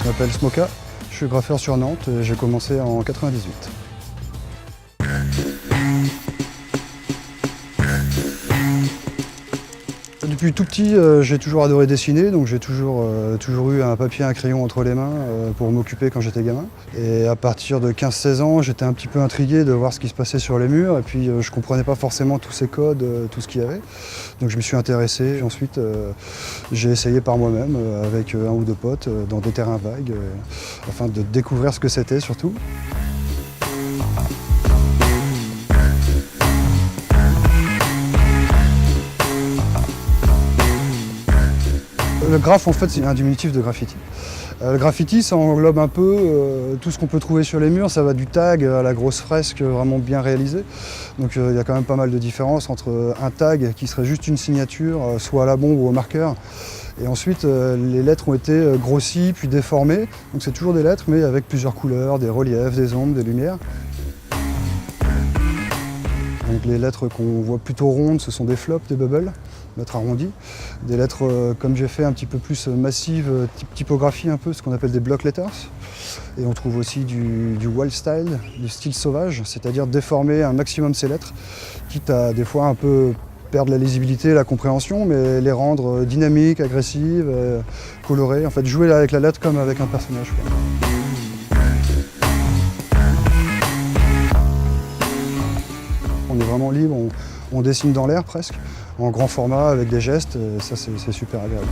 Je m'appelle Smoka, je suis graffeur sur Nantes et j'ai commencé en 98. Depuis tout petit, j'ai toujours adoré dessiner, donc j'ai toujours eu un papier et un crayon entre les mains pour m'occuper quand j'étais gamin. Et à partir de 15-16 ans, j'étais un petit peu intrigué de voir ce qui se passait sur les murs, et puis je ne comprenais pas forcément tous ces codes, tout ce qu'il y avait. Donc je me suis intéressé, et ensuite j'ai essayé par moi-même, avec un ou deux potes, dans des terrains vagues, afin de découvrir ce que c'était surtout. Le graphe, en fait, c'est un diminutif de graffiti. Le graffiti, ça englobe un peu tout ce qu'on peut trouver sur les murs. Ça va du tag à la grosse fresque vraiment bien réalisée. Donc il y a quand même pas mal de différences entre un tag qui serait juste une signature, soit à la bombe ou au marqueur. Et ensuite, les lettres ont été grossies puis déformées. Donc c'est toujours des lettres, mais avec plusieurs couleurs, des reliefs, des ombres, des lumières. Donc les lettres qu'on voit plutôt rondes, ce sont des flops, des bubbles, lettres arrondies. Des lettres, comme j'ai fait, un petit peu plus massives, typographie un peu, ce qu'on appelle des block letters. Et on trouve aussi du wild style, du style sauvage, c'est-à-dire déformer un maximum ces lettres, quitte à des fois un peu perdre la lisibilité, la compréhension, mais les rendre dynamiques, agressives, colorées. En fait, jouer avec la lettre comme avec un personnage, quoi. On est vraiment libre, on dessine dans l'air presque, en grand format avec des gestes, et ça c'est super agréable.